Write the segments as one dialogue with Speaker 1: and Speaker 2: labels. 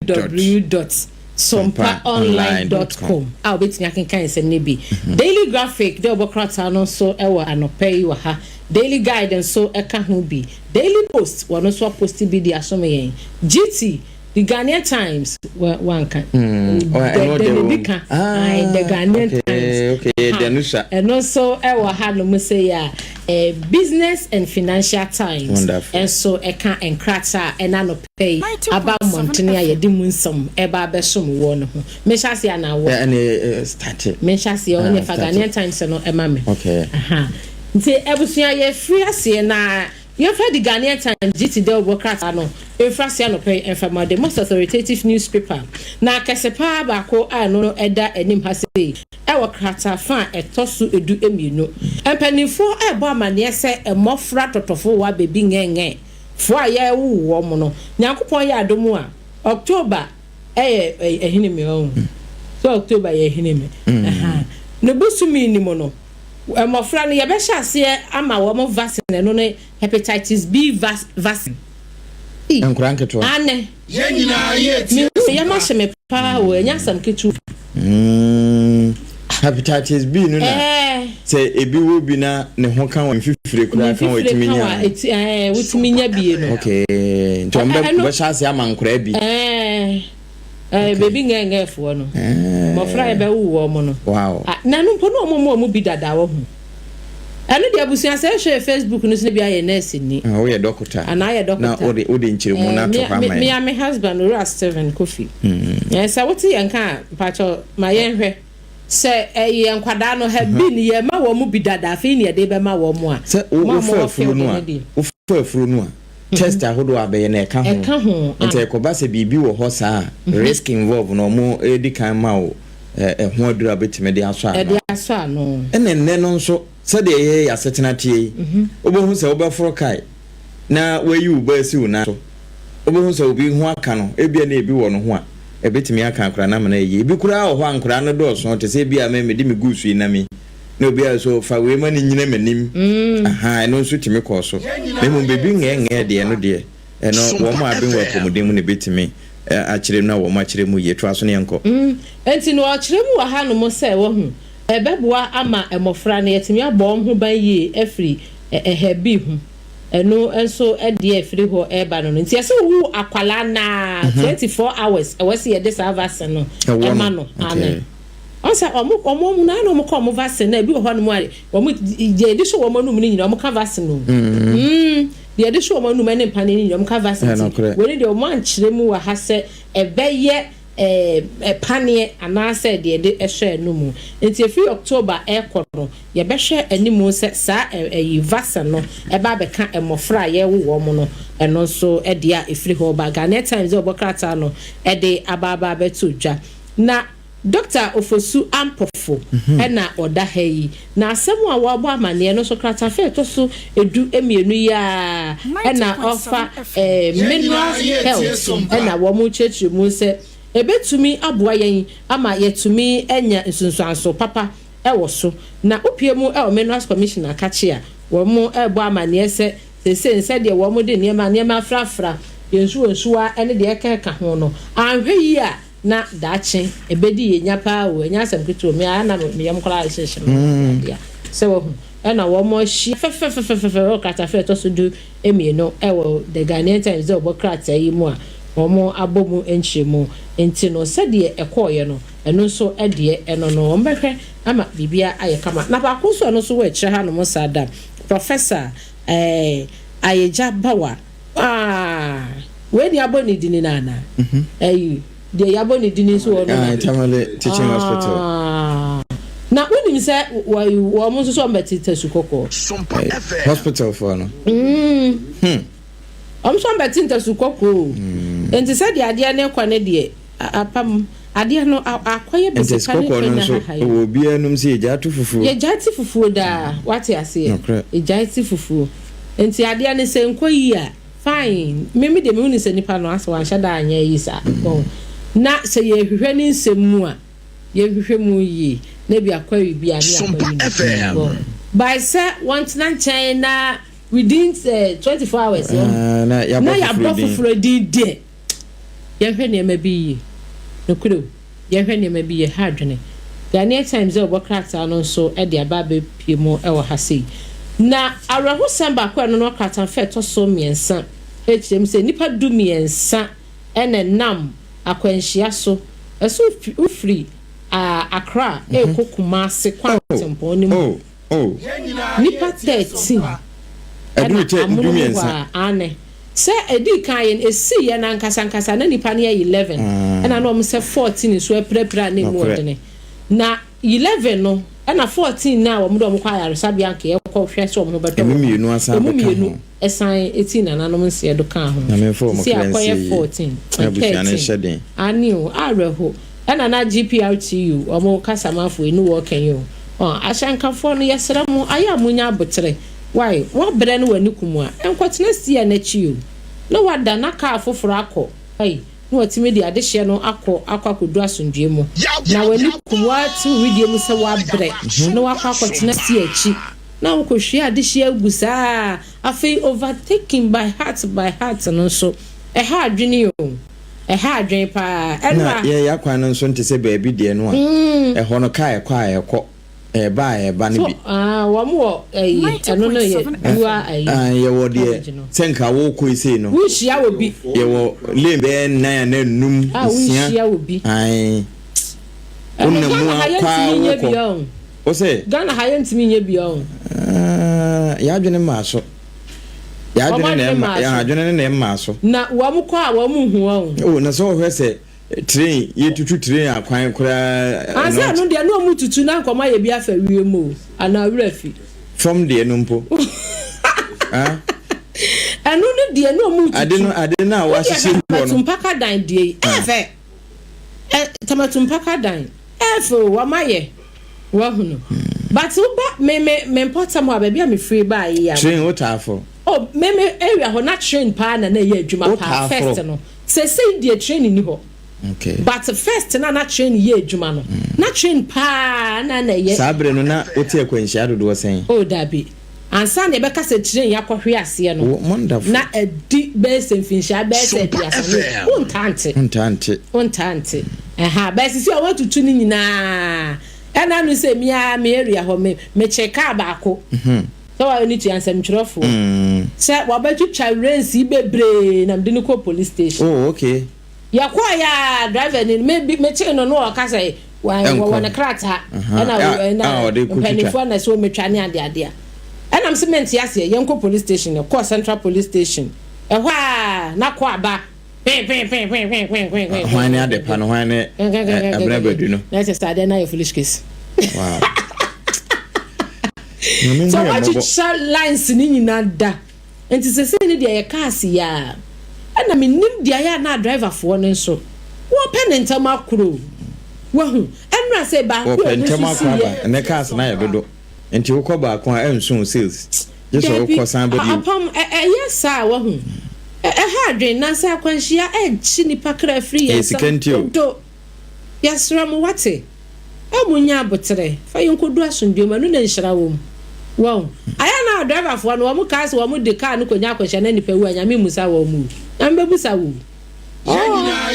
Speaker 1: www.sompaonline.com. I'll be taking kind of maybe daily graphic. The Obokrata no so ewa anope you ha daily guidance so eka hubi daily post one also post be the asome GT. The Ghanaian Times one can the Ghanaian Times
Speaker 2: Danusha
Speaker 1: and also our hand say business and financial times.
Speaker 2: Wonderful.
Speaker 1: And so I can encrata and I no pay about Montania ye dimun some eba besum one mesha se na wo
Speaker 2: and started
Speaker 1: mesha se on Ghanaian Times no emame
Speaker 2: okay
Speaker 1: nti ebusua ye free ase na you have the Ghanaian Times GT de Obokrata no efrase no pay enfama the most authoritative newspaper na kesepa ba ko no eda anim ha sei Krata fan etosu edu emienu empanifo ebo amane se emofra totofo wa bebi ngenge fo aye wo mo no nyankopon ya adomu a October ehineme o so October ye ehineme ne busumi ni mo no emofra no ye be hyase ama wo mo vaccine no ne hepatitis B vaccine
Speaker 2: enkuranketo
Speaker 1: ane ye nyina ye ti ye ma hye me pa wo nyasam ketu
Speaker 2: hepatitis B no na say ebi wo bi na ne ho kan wa mfifire kura kan wa timinya
Speaker 1: wutiminya bie no
Speaker 2: okay ntombe bo chance amankura bi
Speaker 1: baby ngenge fo no mo fra e be wo mo no
Speaker 2: wow
Speaker 1: na no mpo no mo bi dada wo ho anu dia busia say share Facebook no se bi aye nurse ni
Speaker 2: wo ye doctor
Speaker 1: ana ye doctor
Speaker 2: na odi nchiremu na to pa mai
Speaker 1: me husband Ura Steven Kofi yes I what yanka pacho ma yenhwe se ye nkwada no ha bi ni ye ma wo mu bi dada fe ni ye de be ma wo mu a
Speaker 2: se wo fafuru no a test ahodo abaye na eka ho nti ekoba se bibi wo ho saa risk involve no mo edi kan ma wo ho adura betime de aso
Speaker 1: no
Speaker 2: enne no nso se de ye ya setena tie obohu se obeforo kai na wayi uba si una so obohu se obi ho aka no ebia na ebi wo no ho a ebetimi aka ankura na mana ye ebi kura ho ankura no do so te se bia me di me gusu na mi no bia so fa we ma ni nyina manim aha no nso timi ko so me mo bebi ngenge de no de no wo mo abin wa pomodem ne betimi akire na wo ma kire mu ye to aso ne enko
Speaker 1: enti no akire mu wa ha no mo se wo hu ebeboa ama emofra na yetimi abom ho ban ye afri ehebi hu eno enso ede afri ho eba no nti ese wu akwala na 24 hours ewese ye de service no ema no amen onsa omo mu na no mo ko mo vaccine na bi ho no mo are omo je di so wo mo no mu ni nyina omo ka vaccine no de de so wo mo no mu ne mpa ni nyina omo ka vaccine we ni de omo ankyere mu wa ha se ebeye panie anase de ehwe no mu nti free October ekono ye behwe animu se sa vaccine no eba beka emofra ye wo mo no eno so ede a efri ho ba Ghanaian Times Obokrata no ede ababa betu dwa na Dr. Ofosu Ampofo na oda hayi na asemu a wabo amane no so krata fe to so edu emienu ya na offer mineral health na wo mu chechi mu se ebetumi aboa yen ama yetumi enya nsunsuanso papa ewo so na opie mu minerals commissioner kache a wo mu ebo amane se se de wo mu de niema frafra yensuwa ene de ekeka ho no anhwe yi a na dache ebedi yenya pa wo enya asem ketu me ana me yam kola hyehyem dia se wo na wo mo hye fe o kata fe to so du emieno ewo the Ghanaian Times Obokrata yi mu a omo abomu enchemu enti no se de ekoye no eno so ede eno no mbehwe ama bibia aye kama na ba ko so no so wo ekire ha no mo sada professor Ayeja Bawa we di aboni dini nana de yaboni dini so no
Speaker 2: Tamale teaching hospital
Speaker 1: na woni say wo mo so mbeti tasukoko
Speaker 2: hospital for no
Speaker 1: so mbeti tasukoko enti say de ade na kwa ne de apam ade no akoye besika
Speaker 2: ne so obi anum se ejatu fufu
Speaker 1: da wate ase ejati fufu enti ade ne se nkoyi a fine meme de me ni se nipa no ase wan hyada anya yi sa na se ye hwehwe ni nsemu a ye hwehwe mu yi na bi akwayi bi ani akwayi by say want na China within 24 hours
Speaker 2: na ya
Speaker 1: bro fufuro di de yɛhwɛ nneɛma bi yie no kuro yɛhwɛ nneɛma bi yɛ ha adwene Ghanaian Times ɔbɔkrata no nso de aba bepie mu wɔ ha sei na awraho samba kwa no krata fa to so miensa ekyem sɛ nipa du miensa ene nam akwanhyia so ɛso ufiri Accra ekokuma se kwa tempo ni mu nipa 13 du miensa ane sɛ edi kan yɛn esi yɛ na nkasa na nipa ne 11 ɛna no ɔmo sɛ 14 so aprapra na mu ɔdene na 11 no ɛna 14 na ɔmo do ɔmo kwa yaresa bia nke yɛkɔ hwɛ sɛ ɔmo bɛtɔ emu mienu asan bɛka ho ɛsan 18 na nanom nse do kan ho si akɔyɛ 14 13 ani o areho ɛna na GPRTU ɔmo kasamafo enu wɔ kenyo ahyankafo no yɛsra mu aya amunya abotre why what brɛ no wani kumu a enkɔtena sie na chi o na wada na ka afoforo akɔ ai no watimi de adehye no akɔdu asondwe mu na wani kumu ati widie mu sɛ wa brɛ na wakɔtena sie achi na wokɔhwe adehye agusa afei overtaking by heart no so ɛha adwene o ɛha adwene pa ɛna
Speaker 2: yɛ yakwan no so nte sɛ baabi de no a ɛhɔ no ka ɛkɔ eba ni bi
Speaker 1: wa mo eno no ye duwa
Speaker 2: ye wo de senka wo ko ise no
Speaker 1: wo hia obi
Speaker 2: ye wo lembe na num
Speaker 1: wo hia obi
Speaker 2: onna mu akwa o se
Speaker 1: Ghana ha yentimi nye bi o
Speaker 2: ya adwene ma so ya adwene na ma so
Speaker 1: na wa mo kwa wa mo hu
Speaker 2: o na so hwe se train ye tutu train akwan kura
Speaker 1: asa no de no mu tutu na nkoma ye bi afa wie mu ana wurafi
Speaker 2: from de no mpo
Speaker 1: anu no de no mu tutu
Speaker 2: ade na wa hye mpo no
Speaker 1: mpaka dan de efe tamatumpa dan efe wa maye wa hunu but uba me mpota mo ababi a me free ba ya
Speaker 2: train o tafo
Speaker 1: me area ho na train pa na ye adwuma pa first no say de train ni ho.
Speaker 2: Okay.
Speaker 1: But first na train ye adwuma no. Na train pa na ye.
Speaker 2: Sabre no na oti akwanhia dodo sen.
Speaker 1: Oh dabi. Ansa na be ka se train yakɔhwe ase no.
Speaker 2: Wonderful.
Speaker 1: Na edi be se finhia be se dia so. Untante. Be se si o watutu ni nyina. Ɛna no se me area ho me check ba ko. So I need to answer mchirofo. Say wabetwa race bebre na mde ko police station.
Speaker 2: Oh okay.
Speaker 1: Yakwa ya driver ni me chain no ka say wa na krata na penifo na so metwa ne ade and am cement yase yenko police station e call central police station ehwa na kwa aba
Speaker 2: hwan ne ade pa no hwan ne abna badu no
Speaker 1: na se stade na your foolish case.
Speaker 2: Wow.
Speaker 1: So what you shall lines ni nyina da enti se se ni de ye cars ya ana me nim dia ya na driver fo no nso wo penentam akro wo hu enra say ba ko
Speaker 2: penentam akro ne cars na ye dodo enti wo ko ba ko ensun sales just wo ko san body
Speaker 1: apam yes wo hu ha adwen na say akwanhia chi ni pakra free yes do yasra mo wate amunya abotre fa yenkodu asundwe manu na nhyira wo wow aya na driver fo no wo cars wo de car no konya akwanhia na nipa wu anya me musa wo mu nambebusa wo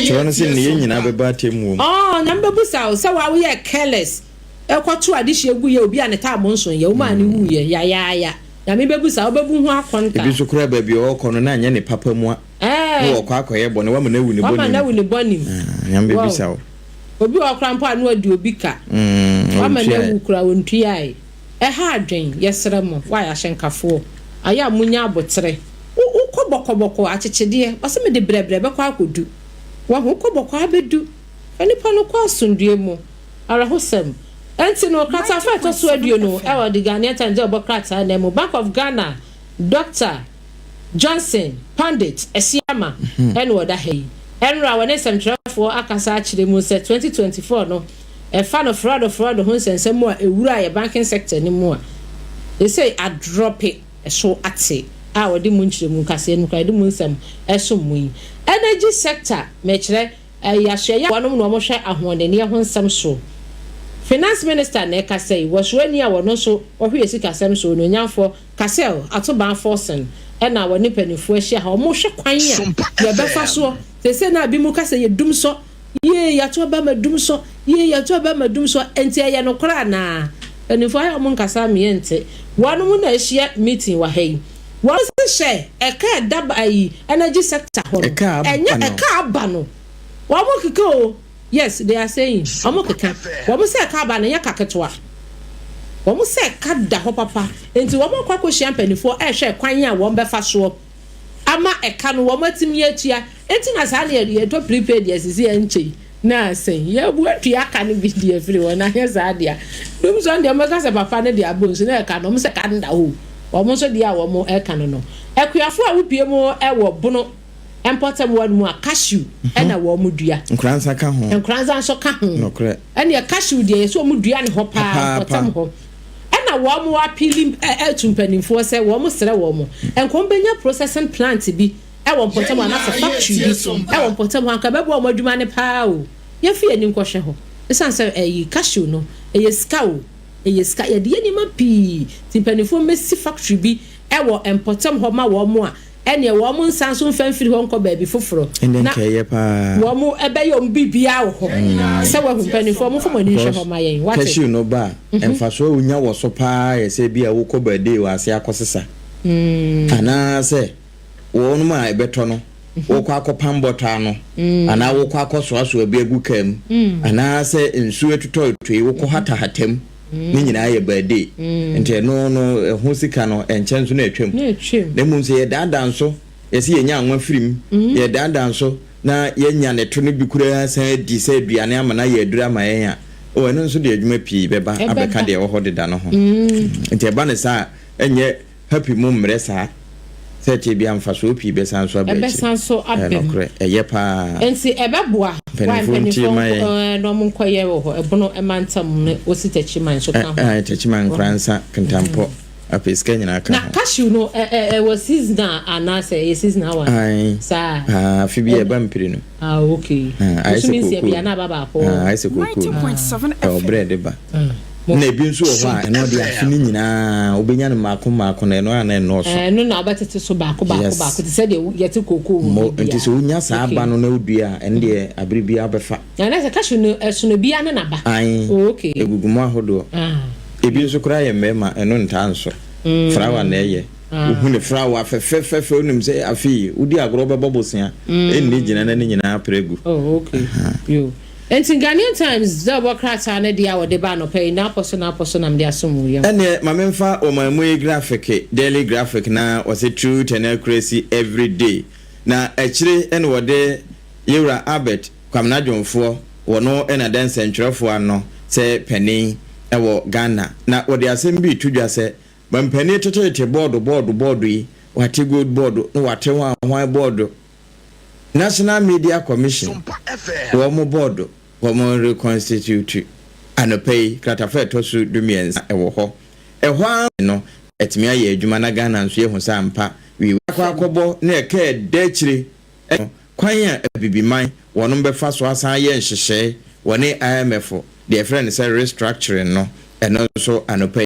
Speaker 2: chona sin ni nyina beba temu
Speaker 1: nambebusa wo say wa we careless ekoto adihye gu ye obi aneta abonso ye wo ma ne wu ye ya na me bebusa wo bebu hu akonta
Speaker 2: ebi so kura ba bi o kono na anya ne papa mu a wo kwa akoye bone wa na wu ne boni nambebusa wo
Speaker 1: obi wa krampo anu adi obi ka wa ma na wu kura wontu ai ha adwen yesere mo wa ya hyenkafo aya munya abotre ukobokoboko achichide wase me de brebre be kwa akodu wa ho ukoboko abedu anipa no kwa asundue mu arahosem enti no krata fa to so aduo no e wo de Ghanaian Times obokrata na mu Bank of Ghana Dr. Johnson Pandit Esiama en woda hei enra wone semtrafo akasa achire mu se 2024 no e fa no fraud ho nsensem mu a ewura ye banking sector ni mu a they say I drop it so ate a wodi mu nchire mu kase nu kwa di mu nsem eso mu yi energy sector me kire yahwe ya wonom no mo hwe ahonde ne ho nsem so finance minister na kase was wani a wono so ohwe sika sem so no nyamfo kasel atoban forcing na woni panifo ahia ha mo hwe kwan ya be fa so say na bi mu ka say dum so ye ya to ba ma dum so ye ya to ba ma dum so enti ye no kra na enifo ya mo nkasa me ente wanu mu na ehia meeting wa hey wanu se eka daba yi energy sector ho enya eka aba no wa mo keke o yes they are saying amo keke wa mo se eka aba na ya kaketwa wa mo se eka da ho papa enti wa mo kwakwo hia mpanifo ehwe kwan ya wo mbefa so ama eka no wo matimi atua enti na sa na ye to prepaid yes si enche na say ye bu atua aka ne bi die free wona he za dia dum so ndia maka se papa ne dia bonsu na eka no mo se ka nda ho wo mo so dia wo mo eka no no ekuafo a wopie mo ewo bono important one mu a cashew na wo mo dua
Speaker 2: nkranza ka ho
Speaker 1: nkranza so ka ho
Speaker 2: no kre
Speaker 1: ene cashew dia so mo dua ne ho pa potem ho na wo mo appealing tumpanimfo se wo mo sere wo mo enkombenya processing plant bi e wo potem ana se factory bi e wo potem anka be bo mo adwuma ne pa o ye fi ani nkwohwe ho esan se cashew no ska o ska ye de ni ma pi timpanimfo mesi factory bi e wo empotem ho ma wo mo a ene wo mo nsanso mfamfiri ho nko ba bi foforo
Speaker 2: na ye pa
Speaker 1: wo mo ebe yo mbibia wo ho se wo mpanimfo mo fo mo ni hwe ho ma yen what
Speaker 2: cashew no ba emfaso unya wo so pa ye se bia wo ko ba de wa ase akosesa ana se wo no ma ebeto no wo kwa akopambota no ana wo kwa akosoaso abi agu kam ana se nsu etuto wo ko hata hatem ni nyina ye bade ente no ho sika no enchenso na atwam na mu se ye dada nso ye se ye nya anwa firim ye dada nso na ye nya ne to no bi kura san di se aduane ama na ye adura ma yen a o eno nso de adwuma pii beba abeka de wo ho deda no ho ente ba ne sa enye happy mum mresa seche bi amfa so pii be san so abeki
Speaker 1: be san so abem
Speaker 2: eye pa
Speaker 1: enti ebeboa penifo no mun koye wo ho ebono emantam ne ositechi man so kan ho
Speaker 2: techi man kransa kentampo apeska nyina kan
Speaker 1: na cashew no was season ana say season one sa
Speaker 2: fi bi e ba mpiri no
Speaker 1: okay so means e bia na baba ko
Speaker 2: aise koko 90.7 bread ba na bi nso ho a eno de afini nyina obenya no mako na eno ana eno so
Speaker 1: no na obetete so bako te say de yete koko
Speaker 2: mo enti so unya sa aba no na odua ene de abiri bia obefa
Speaker 1: na say cashew no eso no bia na ba okay
Speaker 2: egugumo ahodo ebi nso kura ye mema eno nta nso frawa na eye uhu ne frawa fe onim say afi udi agro bebobosia eni gina na nyina pregu
Speaker 1: okay yo enti Ghanaian Times double crata na dia wo de ba no pay na poso na mde asomu ye
Speaker 2: ene mamemfa o mamu graphic daily graphic na was a true tenacracy every day na akire ene wo de yewra Albert kwamna dwonfo wo no ena dance ntwerefo ano se pani e wo Ghana na wo de asem bi tudwa se bampani tete board yi wate good board no wate wan board National Media Commission wo mo board wo mo reconstitute anopay kratafa tosu dumiensa e wo ho no etimi aye adwuma na Ghana nso ye hu sampa wi akobo na eka dachire kwan a abibiman wono befa so asan ye nhyehyɛ woni IMF the friend say restructuring no eno so anopay